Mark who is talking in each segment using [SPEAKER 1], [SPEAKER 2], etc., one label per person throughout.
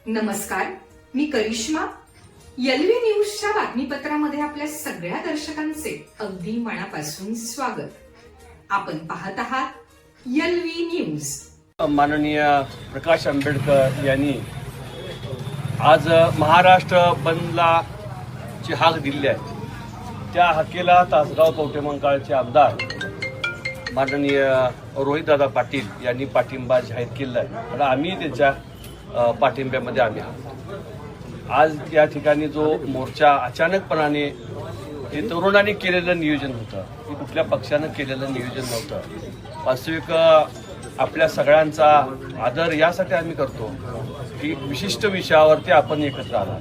[SPEAKER 1] नमस्कार, मी करिश्मा. एलव्ही न्यूजच्या बातमीपत्रामध्ये आपल्या सगळ्या दर्शकांचे अगदी मनापासून स्वागत. आपण पाहत आहात एलव्ही न्यूज.
[SPEAKER 2] माननीय प्रकाश आंबेडकर यांनी आज महाराष्ट्र बंदला जी हाक दिली आहे त्या हाकेला तासगाव कवठेमंकाळचे आमदार माननीय रोहितदादा पाटील यांनी पाठिंबा जाहीर केला आहे आणि आम्ही त्यांच्या पाठिंब्यामध्ये आम्ही आहोत. आज या ठिकाणी जो मोर्चा अचानकपणाने हे तरुणांनी केलेलं नियोजन होतं, की कुठल्या पक्षानं केलेलं नियोजन नव्हतं. वास्तविक आपल्या सगळ्यांचा आदर यासाठी आम्ही करतो की विशिष्ट विषयावरती आपण एकत्र आला.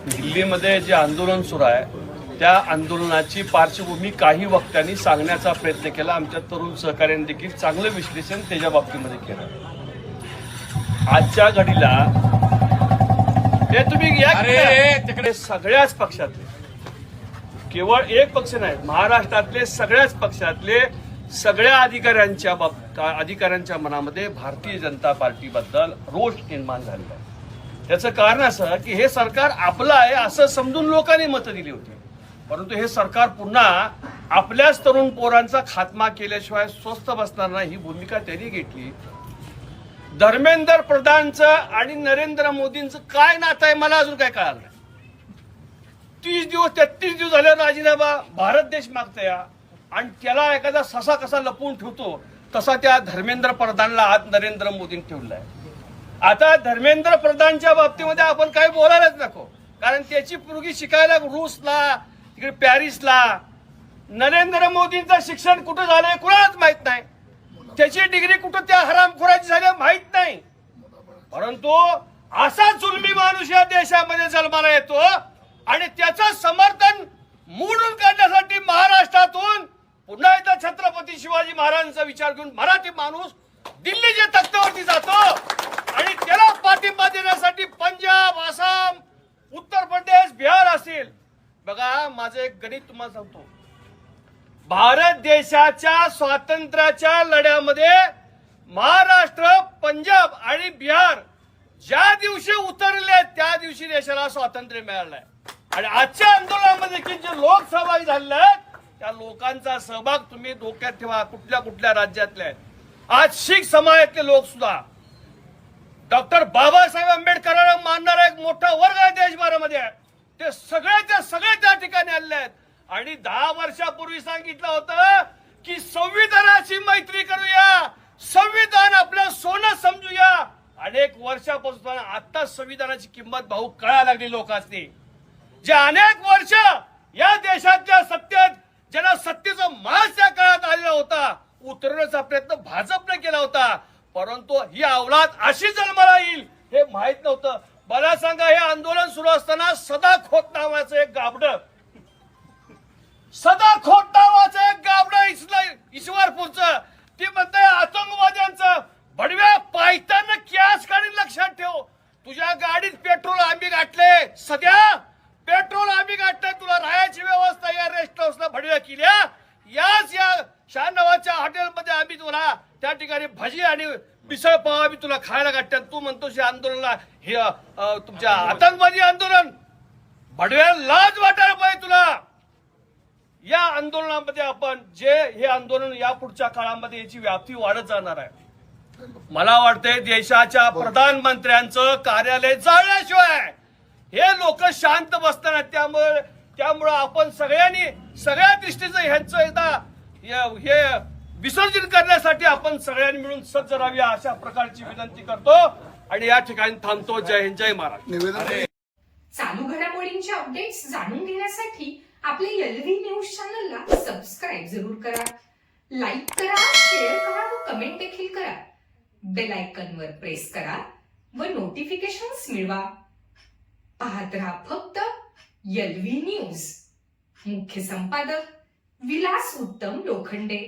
[SPEAKER 2] दिल्लीमध्ये जे आंदोलन सुरू आहे त्या आंदोलनाची पार्श्वभूमी काही वक्त्यांनी सांगण्याचा प्रयत्न केला. आमच्या तरुण सहकार्यांनी देखील चांगलं विश्लेषण त्याच्या बाबतीमध्ये केलं. आजच्या घडीला हे तुम्ही या तिकडे सगळ्याच पक्षातले, केवळ एक पक्ष नाही, महाराष्ट्रातले सगळ्याच पक्षातले सगळ्या अधिकाऱ्यांच्या मनामध्ये भारतीय जनता पार्टीबद्दल रोष निर्माण झालेला आहे. त्याचं कारण असं की हे सरकार आपलं आहे असं समजून लोकांनी मतं दिली होती, परंतु हे सरकार पुन्हा आपल्याच तरुण पोरांचा खात्मा केल्याशिवाय स्वस्थ बसणार नाही ही भूमिका त्यांनी घेतली. धर्मेंद्र प्रधानचं आणि नरेंद्र मोदींचं काय नातं आहे मला अजून काय कळालं नाही. 33 दिवस झाले राजीनामा भारत देश मागतोय आणि त्याला एखादा ससा कसा लपवून ठेवतो तसा त्या धर्मेंद्र प्रधानला आज नरेंद्र मोदींनी ठेवलाय. आता धर्मेंद्र प्रधानच्या बाबतीमध्ये आपण काही बोलायलाच नको, कारण त्याची पोरगी शिकायला रूसला, तिकडे पॅरिसला. नरेंद्र मोदींचं शिक्षण कुठं झालंय कुणालाच माहित नाही, त्याची डिग्री कुठं त्या हरामखोराची झाली माहित नाही. परंतु असा जुलमी माणूस या देशामध्ये जन्माला येतो आणि त्याचं समर्थन मोडून काढण्यासाठी महाराष्ट्रातून पुन्हा एकदा छत्रपती शिवाजी महाराजांचा विचार घेऊन मराठी माणूस दिल्लीच्या तख्तावरती जातो आणि त्याला पाठिंबा देण्यासाठी पंजाब, आसाम, उत्तर प्रदेश, बिहार असेल. बघा, माझं एक गणित तुम्हाला सांगतो. भारत देशाच्या स्वातंत्र्याच्या लढ्यामध्ये महाराष्ट्र, पंजाब आणि बिहार ज्या दिवशी उतरले त्या दिवशी देशाला स्वातंत्र्य मिळालंय. आणि आजच्या आंदोलनामध्ये देखील जे लोक सहभागी झालेले आहेत त्या लोकांचा सहभाग तुम्ही डोक्यात ठेवा. कुठल्या कुठल्या राज्यातले आहेत. आज शीख समाजातले लोक सुद्धा डॉक्टर बाबासाहेब आंबेडकरांना मानणारा एक मोठा वर्ग आहे देशभरामध्ये, ते सगळे त्या ठिकाणी आलेले आहेत. आणि 10 वर्षापूर्वी सांगितलं होतं की संविधानाची मैत्री करूया, संविधान आपलं सोनं समजूया. अनेक वर्षापासून आता संविधानाची किंमत भाऊ कळायला लागली लोकांनी. जे अनेक वर्ष या देशातल्या सत्तेत ज्यांना सत्तेचा मास त्या काळात आलेला होता उतरवण्याचा प्रयत्न भाजपने केला होता, परंतु ही अवलाद अशी जन्माला येईल हे माहित नव्हतं. मला सांगा, हे आंदोलन सुरू असताना सदाखोत नावाचं एक गाबडं ईश्वरपूरचं ते म्हणतंय आतंकवाद्यांचं भडव्या पायतानं कॅश काढून लक्षात ठेव. तुझ्या गाडीत पेट्रोल आम्ही गाठले, सध्या पेट्रोल आम्ही गाठलंय, तुला राहायची व्यवस्था या रेस्ट हाऊसला भडव्या केल्या. या शहानवाच्या हॉटेलमध्ये आम्ही तुला त्या ठिकाणी भजी आणि मिसळ पाव आम्ही तुला खायला गाठतात. तू म्हणतोस या आंदोलनाला हे तुमच्या आतंकवादी आंदोलन, भडव्या लाज वाटायला पाहिजे तुला. या आंदोलनामध्ये आपण हे आंदोलन या पुढच्या काळामध्ये याची व्याप्ती वाढत जाणार आहे. मला वाटतंय देशाच्या प्रधानमंत्र्यांचं कार्यालय जाळल्याशिवाय हे लोक शांत बसणार. त्यामुळे आपण सगळ्यांनी सगळ्या दृष्टीचं ह्यांचं एकदा हे विसर्जन करण्यासाठी आपण सगळ्यांनी मिळून सज्ज राहाव्या अशा प्रकारची विनंती करतो आणि या ठिकाणी थांबतो. जय हिंद, जय महाराष्ट्र.
[SPEAKER 1] चालू घडामोडींचे अपडेट्स जाणून घेण्यासाठी आपल्या एलव्ही न्यूज चॅनलला सबस्क्राईब जरूर करा, लाईक करा, शेअर करा व कमेंट देखील करा. बेल आयकॉनवर प्रेस करा व नोटिफिकेशन्स मिळवा. पाहत रहा फक्त एलव्ही न्यूज. मुख्य संपादक विलास उत्तम लोखंडे.